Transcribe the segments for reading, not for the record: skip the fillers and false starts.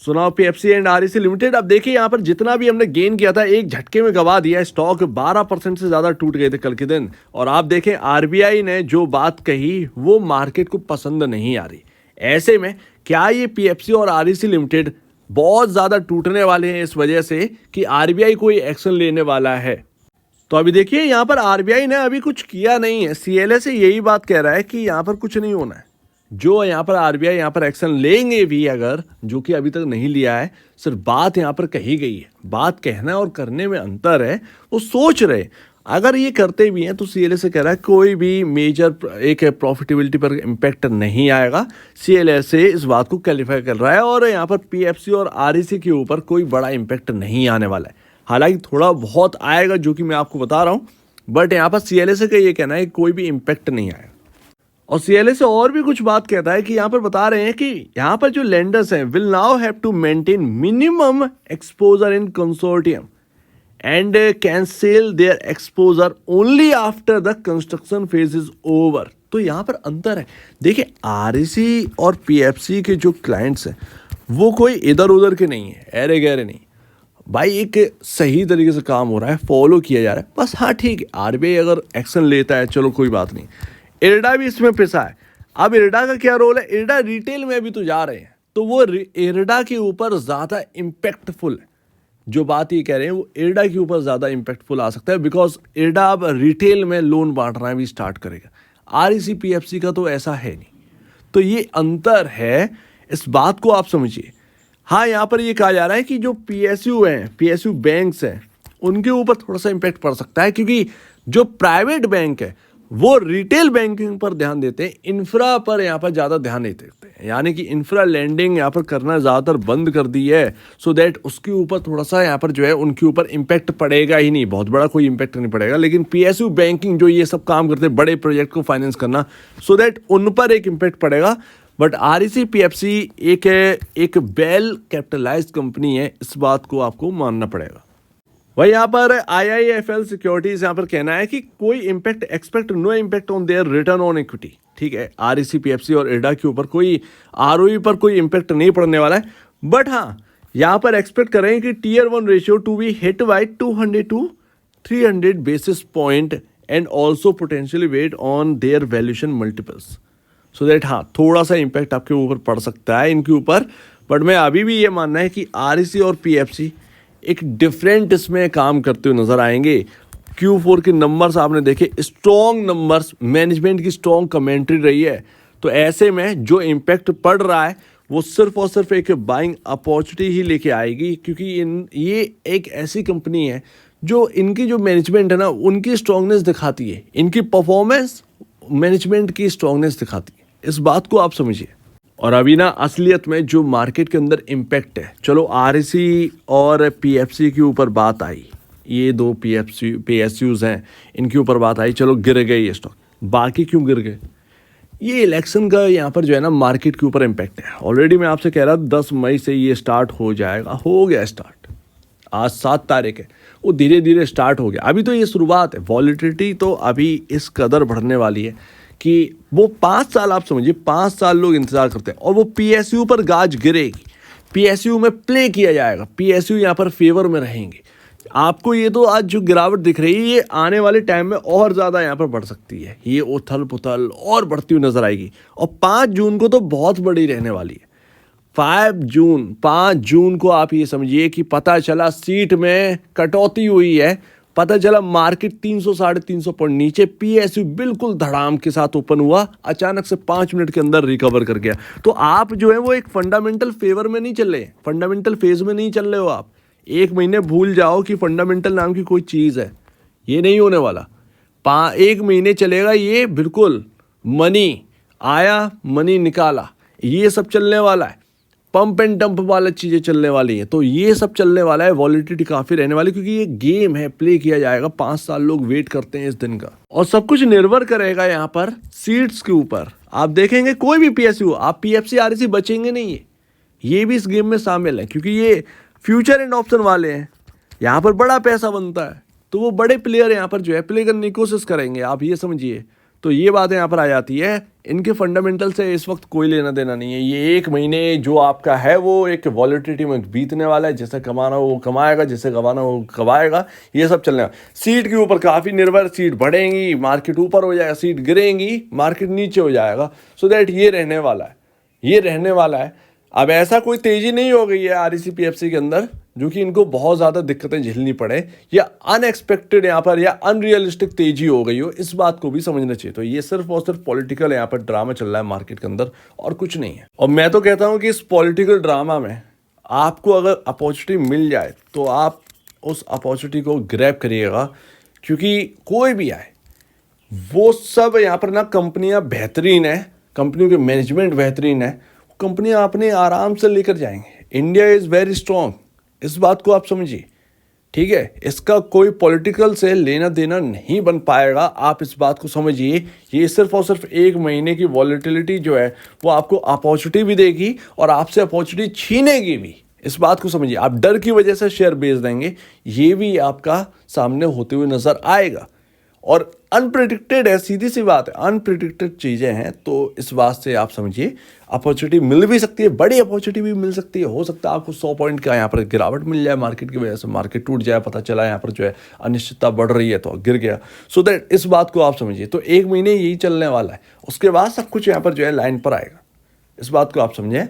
सुनाओ PFC and REC limited. अब देखिए यहाँ पर जितना भी हमने गेन किया था एक झटके में गवा दिया। स्टॉक 12% से ज्यादा टूट गए थे कल के दिन। और आप देखें आरबीआई ने जो बात कही वो मार्केट को पसंद नहीं आ रही। ऐसे में क्या ये पीएफसी और आरईसी लिमिटेड बहुत ज्यादा टूटने वाले हैं इस वजह से कि आरबीआई कोई एक्शन लेने वाला है? तो अभी देखिए यहाँ पर आरबीआई ने अभी कुछ किया नहीं है। सीएलए से यही बात कह रहा है कि यहाँ पर कुछ नहीं होना है। जो यहाँ पर आरबीआई यहाँ पर एक्शन लेंगे भी अगर, जो कि अभी तक नहीं लिया है, सिर्फ बात यहाँ पर कही गई है। बात कहना और करने में अंतर है। वो सोच रहे अगर ये करते भी हैं तो सीएलए से कह रहा है कोई भी मेजर एक प्रॉफिटेबिलिटी पर इम्पैक्ट नहीं आएगा। सीएलए से इस बात को क्लैरिफाई कर रहा है और यहाँ पर पीएफसी और आरईसी के ऊपर कोई बड़ा इम्पैक्ट नहीं आने वाला है। हालांकि थोड़ा बहुत आएगा जो कि मैं आपको बता रहा हूँ, बट यहाँ पर सीएलए से का ये कहना है कि कोई भी इम्पैक्ट नहीं आएगा। और सीएलए से और भी कुछ बात कहता है कि यहाँ पर बता रहे हैं कि यहाँ पर जो लेंडर्स हैं will now have to maintain minimum exposure in consortium and can sell their exposure only after the construction phase is over. तो यहाँ पर अंतर है। देखिए आरईसी और पीएफसी के जो क्लाइंट्स हैं वो कोई इधर उधर के नहीं है, ऐरे गहरे नहीं भाई। एक सही तरीके से काम हो रहा है, फॉलो किया जा रहा है बस। हाँ ठीक है, आरबीआई अगर एक्शन लेता है चलो कोई बात नहीं। इरडा भी इसमें पिसा है। अब इरडा का क्या रोल है? इरडा रिटेल में भी तो जा रहे हैं, तो वो इरडा के ऊपर ज़्यादा इम्पैक्टफुल है। जो बात ये कह रहे हैं वो इरडा के ऊपर ज़्यादा इम्पैक्टफुल आ सकता है, बिकॉज इरडा अब रिटेल में लोन बांटना भी स्टार्ट करेगा। आरईसी पीएफसी का तो ऐसा है नहीं। तो ये अंतर है, इस बात को आप समझिए। हाँ यहाँ पर ये कहा जा रहा है कि जो पीएसयू हैं, पीएसयू बैंक्स हैं, उनके ऊपर थोड़ा सा इम्पैक्ट पड़ सकता है, क्योंकि जो प्राइवेट बैंक है वो रिटेल बैंकिंग पर ध्यान देते हैं, इंफ्रा पर यहाँ पर ज़्यादा ध्यान नहीं देते हैं। यानी कि इंफ्रा लैंडिंग यहाँ पर करना ज़्यादातर बंद कर दी है, सो दैट उसके ऊपर थोड़ा सा यहाँ पर जो है उनके ऊपर इम्पैक्ट पड़ेगा ही नहीं। बहुत बड़ा कोई इम्पैक्ट नहीं पड़ेगा, लेकिन पीएसयू बैंकिंग जो ये सब काम करते हैं बड़े प्रोजेक्ट को फाइनेंस करना, सो दैट उन पर एक इम्पैक्ट पड़ेगा। बट आरईसी पीएफसी एक वेल कैपिटलाइज्ड कंपनी है, इस बात को आपको मानना पड़ेगा। वही यहाँ पर आईआईएफएल सिक्योरिटीज यहाँ पर कहना है कि कोई impact expect no impact on their return on equity. ठीक है, आरईसी पीएफसी और इरडा के ऊपर कोई आरओई पर कोई इम्पैक्ट नहीं पड़ने वाला है। बट हाँ यहाँ पर एक्सपेक्ट करें कि tier 1 ratio to be hit by 200 to 300 basis point and also potentially weigh on their valuation multiples. So that हाँ थोड़ा सा इम्पैक्ट आपके ऊपर पड़ सकता है इनके ऊपर। बट मैं अभी भी ये मानना है कि आरईसी और पीएफसी एक डिफरेंट इसमें काम करते हुए नजर आएंगे। Q4 के नंबर्स आपने देखे, स्ट्रॉन्ग नंबर्स, मैनेजमेंट की स्ट्रॉन्ग कमेंट्री रही है। तो ऐसे में जो इम्पैक्ट पड़ रहा है वो सिर्फ और सिर्फ एक बाइंग अपॉर्चुनिटी ही लेके आएगी, क्योंकि ये एक ऐसी कंपनी है जो इनकी जो मैनेजमेंट है ना उनकी स्ट्रॉन्गनेस दिखाती है, इनकी परफॉर्मेंस मैनेजमेंट की स्ट्रॉन्गनेस दिखाती है। इस बात को आप समझिए। और अभी ना असलियत में जो मार्केट के अंदर इम्पैक्ट है, चलो आरईसी और पीएफसी के ऊपर बात आई, ये दो पीएसयूज हैं, इनके ऊपर बात आई, चलो गिर गए ये स्टॉक। बाकी क्यों गिर गए? ये इलेक्शन का यहाँ पर जो है ना मार्केट के ऊपर इम्पैक्ट है। ऑलरेडी मैं आपसे कह रहा था 10 मई से ये स्टार्ट हो जाएगा, हो गया स्टार्ट। आज 7 तारीख है, वो धीरे धीरे स्टार्ट हो गया। अभी तो ये शुरुआत है। वॉलिटिलिटी तो अभी इस कदर बढ़ने वाली है कि वो 5 साल, आप समझिए 5 साल लोग इंतजार करते हैं और वो पीएसयू पर गाज गिरेगी। पीएसयू में प्ले किया जाएगा, पीएसयू यहाँ पर फेवर में रहेंगे। आपको ये तो आज जो गिरावट दिख रही है ये आने वाले टाइम में और ज़्यादा यहाँ पर बढ़ सकती है। ये उथल पुथल और बढ़ती हुई नजर आएगी। और 5 जून को तो बहुत बड़ी रहने वाली है। 5 जून को आप ये समझिए कि पता चला सीट में कटौती हुई है, पता चला मार्केट 300 साढ़े 300 पॉइंट नीचे, पीएसयू बिल्कुल धड़ाम के साथ ओपन हुआ, अचानक से 5 मिनट के अंदर रिकवर कर गया। तो आप जो है वो एक फंडामेंटल फेवर में नहीं चल रहे, फंडामेंटल फेज में नहीं चल रहे हो आप। 1 महीने भूल जाओ कि फंडामेंटल नाम की कोई चीज़ है, ये नहीं होने वाला। 1 महीने चलेगा ये, बिल्कुल मनी आया मनी निकाला, ये सब चलने वाला है। पंप एंड डंप वाला चीज़ें चलने वाली हैं, तो ये सब चलने वाला है। वॉलिटिलिटी काफ़ी रहने वाली, क्योंकि ये गेम है, प्ले किया जाएगा। 5 साल लोग वेट करते हैं इस दिन का, और सब कुछ निर्भर करेगा यहाँ पर सीट्स के ऊपर। आप देखेंगे कोई भी पीएसयू, आप पीएफसी आरईसी बचेंगे नहीं है, ये भी इस गेम में शामिल है, क्योंकि ये फ्यूचर एंड ऑप्शन वाले हैं। यहाँ पर बड़ा पैसा बनता है, तो वो बड़े प्लेयर यहाँ पर जो है प्ले करने की कोशिश करेंगे, आप ये समझिए। तो ये बात यहाँ पर आ जाती है, इनके फंडामेंटल से इस वक्त कोई लेना देना नहीं है। ये एक महीने जो आपका है वो एक वॉलेटिलिटी में बीतने वाला है, जिसे कमाना हो वो कमाएगा, जिसे गंवाना हो वो गंवाएगा, ये सब चलने वाला। सीट के ऊपर काफ़ी निर्भर, सीट बढ़ेंगी मार्केट ऊपर हो जाएगा, सीट गिरेंगी मार्केट नीचे हो जाएगा। सो दैट ये रहने वाला है, ये रहने वाला है। अब ऐसा कोई तेज़ी नहीं हो गई है आरईसी पीएफसी के अंदर जो कि इनको बहुत ज़्यादा दिक्कतें झेलनी पड़े, या अनएक्सपेक्टेड यहाँ पर या अनरियलिस्टिक तेज़ी हो गई हो, इस बात को भी समझना चाहिए। तो ये सिर्फ और सिर्फ पॉलिटिकल यहाँ पर ड्रामा चल रहा है मार्केट के अंदर, और कुछ नहीं है। और मैं तो कहता हूँ कि इस पॉलिटिकल ड्रामा में आपको अगर अपॉर्चुनिटी मिल जाए तो आप उस अपॉर्चुनिटी को ग्रैब करिएगा, क्योंकि कोई भी आए वो सब यहाँ पर ना कंपनियाँ बेहतरीन है, कंपनियों के मैनेजमेंट बेहतरीन है, कंपनियाँ अपने आराम से लेकर जाएंगे। इंडिया इज़ वेरी स्ट्रॉन्ग, इस बात को आप समझिए, ठीक है। इसका कोई पॉलिटिकल से लेना देना नहीं बन पाएगा, आप इस बात को समझिए। ये सिर्फ और सिर्फ एक महीने की वॉलेटिलिटी जो है वो आपको अपॉर्चुनिटी भी देगी और आपसे अपॉर्चुनिटी छीनेगी भी, इस बात को समझिए। आप डर की वजह से शेयर बेच देंगे, ये भी आपका सामने होते हुए नजर आएगा। और अनप्रेडिक्टेड है, सीधी सी बात है, अनप्रेडिक्टेड चीज़ें हैं। तो इस बात से आप समझिए अपॉर्चुनिटी मिल भी सकती है, बड़ी अपॉर्चुनिटी भी मिल सकती है। हो सकता है आपको 100 पॉइंट का यहाँ पर गिरावट मिल जाए मार्केट की वजह से, मार्केट टूट जाए, पता चला यहाँ पर जो है अनिश्चितता बढ़ रही है तो गिर गया। सो दैट इस बात को आप समझिए। तो एक महीने यही चलने वाला है, उसके बाद सब कुछ यहाँ पर जो है लाइन पर आएगा, इस बात को आप समझें,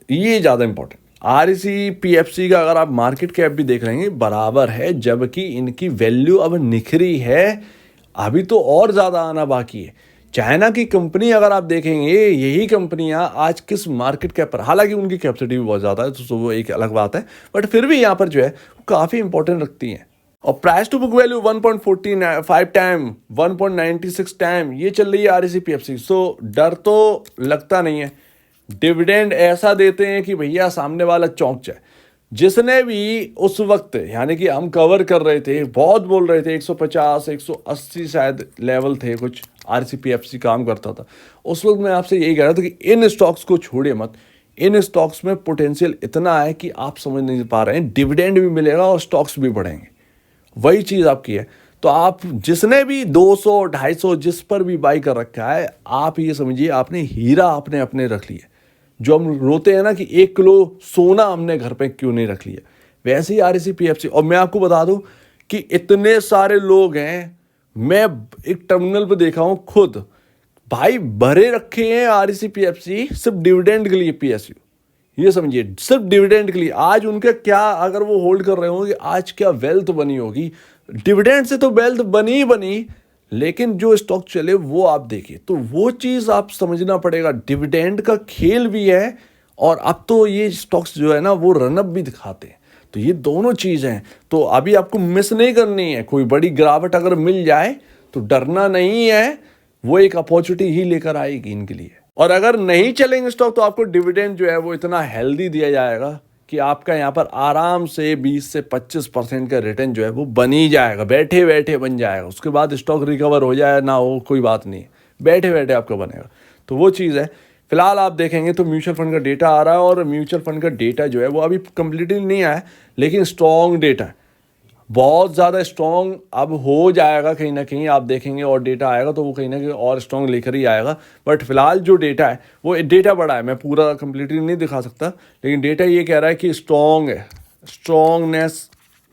ये ज़्यादा इंपॉर्टेंट। आरईसी पीएफसी का अगर आप मार्केट कैप भी देख लेंगे बराबर है, जबकि इनकी वैल्यू अब निखरी है, अभी तो और ज़्यादा आना बाकी है। चाइना की कंपनी अगर आप देखेंगे, यही कंपनियां आज किस मार्केट कैप पर, हालांकि उनकी कैपेसिटी भी बहुत ज़्यादा है तो वो एक अलग बात है, बट फिर भी यहाँ पर जो है काफ़ी इंपॉर्टेंट रखती हैं। और price to book value 1.45 time, 1.96 time ये चल रही है आरईसी पीएफसी। सो डर तो लगता नहीं है, डिविडेंड ऐसा देते हैं कि भैया सामने वाला चौंक जाए। जिसने भी उस वक्त, यानी कि हम कवर कर रहे थे, बहुत बोल रहे थे 150 180 शायद लेवल थे कुछ, आरईसी पीएफसी काम करता था उस वक्त। मैं आपसे यही कह रहा था कि इन स्टॉक्स को छोड़िए मत, इन स्टॉक्स में पोटेंशियल इतना है कि आप समझ नहीं पा रहे हैं। डिविडेंड भी मिलेगा और स्टॉक्स भी बढ़ेंगे, वही चीज़ आपकी है। तो आप जिसने भी 200 250 जिस पर भी बाई कर रखा है, आप ये समझिए आपने हीरा आपने अपने रख लिया। जो हम रोते हैं ना कि 1 किलो सोना हमने घर पे क्यों नहीं रख लिया, वैसे ही आरईसी पीएफसी। और मैं आपको बता दूं कि इतने सारे लोग हैं, मैं एक टर्मिनल पे देखा हूं खुद, भाई भरे रखे हैं आरईसी पीएफसी सिर्फ डिविडेंड के लिए, पीएसयू, ये समझिए सिर्फ डिविडेंड के लिए। आज उनका क्या, अगर वो होल्ड कर रहे होंगे, आज क्या वेल्थ बनी होगी। डिविडेंड से तो वेल्थ बनी ही बनी, लेकिन जो स्टॉक चले वो आप देखिए, तो वो चीज़ आप समझना पड़ेगा। डिविडेंड का खेल भी है, और अब तो ये स्टॉक्स जो है ना वो रनअप भी दिखाते हैं। तो ये दोनों चीज़ हैं, तो अभी आपको मिस नहीं करनी है। कोई बड़ी गिरावट अगर मिल जाए तो डरना नहीं है, वो एक अपॉर्चुनिटी ही लेकर आएगी इनके लिए। और अगर नहीं चलेंगे स्टॉक तो आपको डिविडेंड जो है वो इतना हेल्दी दिया जाएगा कि आपका यहाँ पर आराम से 20 से 25% का रिटर्न जो है वो बन ही जाएगा, बैठे बैठे बन जाएगा। उसके बाद स्टॉक रिकवर हो जाए ना हो कोई बात नहीं, बैठे बैठे आपका बनेगा। तो वो चीज़ है। फिलहाल आप देखेंगे तो म्यूचुअल फंड का डेटा आ रहा है, और म्यूचुअल फंड का डेटा जो है वो अभी कंप्लीटली नहीं आया, लेकिन स्ट्रॉन्ग डेटा है, बहुत ज़्यादा स्ट्रॉन्ग अब हो जाएगा कहीं ना कहीं। आप देखेंगे और डेटा आएगा तो वो कहीं ना कहीं और स्ट्रॉन्ग लेकर ही आएगा। बट फिलहाल जो डेटा है वो डेटा बड़ा है, मैं पूरा कंप्लीटली नहीं दिखा सकता, लेकिन डेटा ये कह रहा है कि स्ट्रॉन्ग है, स्ट्रॉन्गनेस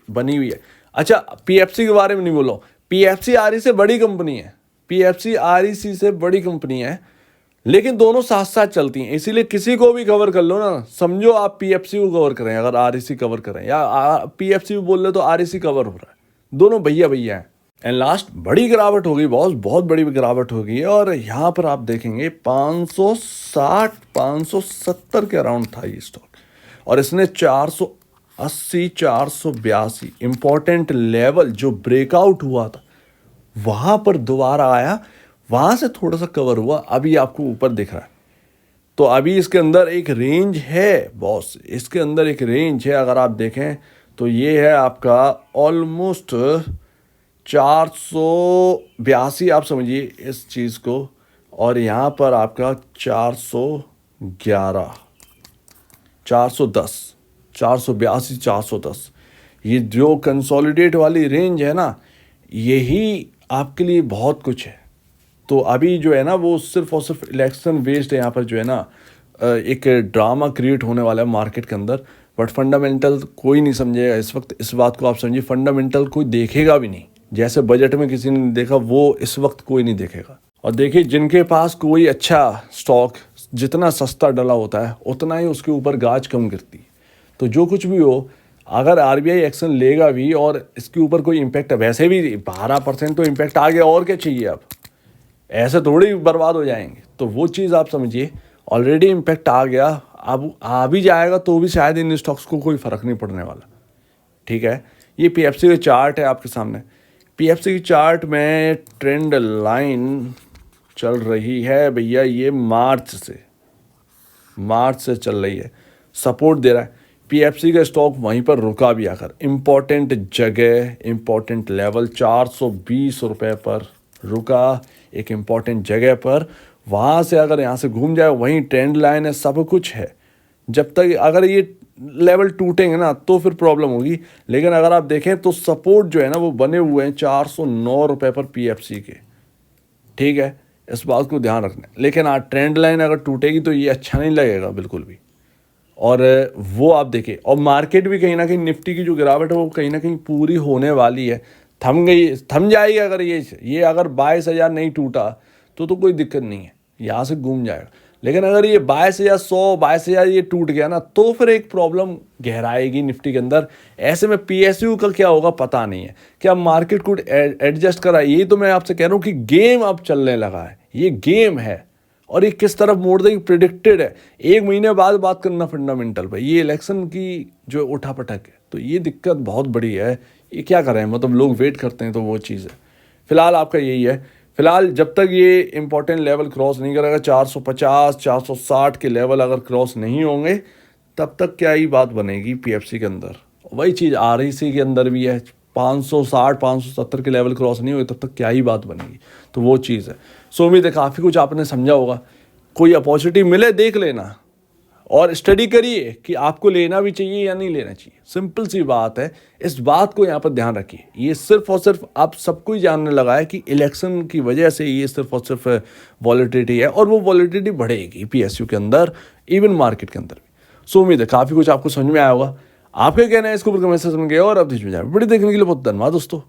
बनी हुई है। अच्छा, पीएफसी के बारे में नहीं बोला, पीएफसी आरईसी से बड़ी कंपनी है, पीएफसी आरईसी से बड़ी कंपनी है, लेकिन दोनों साथ साथ चलती हैं। इसीलिए किसी को भी कवर कर लो ना, समझो आप पीएफसी को कवर करें, अगर आरईसी कवर करें, या पीएफसी को बोल रहे तो आरईसी कवर हो रहा है, दोनों भैया भैया हैं। एंड लास्ट बड़ी गिरावट होगी, बहुत बड़ी गिरावट होगी। और यहाँ पर आप देखेंगे 560 570 के अराउंड था ये स्टॉक, और इसने 480 482 इंपॉर्टेंट लेवल जो ब्रेकआउट हुआ था वहाँ पर दोबारा आया, वहाँ से थोड़ा सा कवर हुआ, अभी आपको ऊपर दिख रहा है। तो अभी इसके अंदर एक रेंज है बॉस, इसके अंदर एक रेंज है, अगर आप देखें तो ये है आपका ऑलमोस्ट 482 आप समझिए इस चीज़ को, और यहाँ पर आपका 411 410 482 410, ये जो कंसोलिडेट वाली रेंज है ना, यही आपके लिए बहुत कुछ है। तो अभी जो है ना वो सिर्फ और सिर्फ इलेक्शन बेस्ड है, यहाँ पर जो है ना एक ड्रामा क्रिएट होने वाला है मार्केट के अंदर। बट फंडामेंटल कोई नहीं समझेगा इस वक्त, इस बात को आप समझिए, फंडामेंटल कोई देखेगा भी नहीं। जैसे बजट में किसी ने देखा वो इस वक्त कोई नहीं देखेगा। और देखिए जिनके पास कोई अच्छा स्टॉक जितना सस्ता डला होता है उतना ही उसके ऊपर गाज कम गिरती है। तो जो कुछ भी हो, अगर आरबीआई एक्शन लेगा भी और इसके ऊपर कोई इम्पैक्ट, वैसे भी 12% तो इम्पैक्ट आ गया, और क्या चाहिए अब, ऐसे थोड़ी बर्बाद हो जाएंगे। तो वो चीज़ आप समझिए, ऑलरेडी इम्पैक्ट आ गया, अब आ भी जाएगा तो भी शायद इन स्टॉक्स को कोई फ़र्क नहीं पड़ने वाला। ठीक है, ये पीएफसी का चार्ट है आपके सामने। पीएफसी की चार्ट में ट्रेंड लाइन चल रही है भैया, ये मार्च से चल रही है, सपोर्ट दे रहा है। पीएफसी का स्टॉक वहीं पर रुका भी, आकर इम्पॉर्टेंट जगह, इम्पॉर्टेंट लेवल 420 रुपये पर रुका, एक इम्पॉर्टेंट जगह पर। वहाँ से अगर यहाँ से घूम जाए, वहीं ट्रेंड लाइन है, सब कुछ है। जब तक अगर ये लेवल टूटेंगे ना तो फिर प्रॉब्लम होगी। लेकिन अगर आप देखें तो सपोर्ट जो है ना वो बने हुए हैं 409 रुपये पर पीएफसी के। ठीक है, इस बात को ध्यान रखना है। लेकिन ट्रेंड लाइन अगर टूटेगी तो ये अच्छा नहीं लगेगा बिल्कुल भी। और वो आप देखिए, और मार्केट भी कहीं ना कहीं निफ्टी की जो गिरावट है वो कहीं ना कहीं पूरी होने वाली है, थम जाएगी। अगर ये अगर 22,000 नहीं टूटा तो कोई दिक्कत नहीं है, यहाँ से घूम जाएगा। लेकिन अगर ये 22,100 22,000 ये टूट गया ना तो फिर एक प्रॉब्लम गहराएगी निफ्टी के अंदर। ऐसे में पीएसयू का क्या होगा पता नहीं है, क्या मार्केट को एडजस्ट करा। यही तो मैं आपसे कह रहा हूँ कि गेम अब चलने लगा है, ये गेम है और ये किस तरफ मोड़ देगी प्रिडिक्टेड है। 1 महीने बाद बात करना फंडामेंटल भाई, ये इलेक्शन की जो उठापटक है तो ये दिक्कत बहुत बड़ी है। ये क्या कर रहे हैं, मतलब लोग वेट करते हैं, तो वो चीज़ है। फिलहाल आपका यही है, फिलहाल जब तक ये इंपॉर्टेंट लेवल क्रॉस नहीं करेगा, 450 460 के लेवल अगर क्रॉस नहीं होंगे तब तक क्या ही बात बनेगी पीएफसी के अंदर। वही चीज़ आरईसी के अंदर भी है, 560 570 के लेवल क्रॉस नहीं हुए तब तक क्या ही बात बनेगी। तो वो चीज़ है। सो उम्मीद है काफ़ी कुछ आपने समझा होगा। कोई अपॉर्चुनिटी मिले देख लेना और स्टडी करिए कि आपको लेना भी चाहिए या नहीं लेना चाहिए। सिंपल सी बात है, इस बात को यहाँ पर ध्यान रखिए। ये सिर्फ और सिर्फ आप सबको ही जानने लगा है कि इलेक्शन की वजह से ये सिर्फ और सिर्फ वॉलेटिलिटी है, और वो वॉलेटिलिटी बढ़ेगी पीएसयू के अंदर, इवन मार्केट के अंदर भी। सो उम्मीद है काफ़ी कुछ आपको समझ में आया होगा। आपके कहना है इसको ऊपर कमेंट सेक्शन में गए, और अब में जाए वीडियो देखने के लिए बहुत धन्यवाद दोस्तों।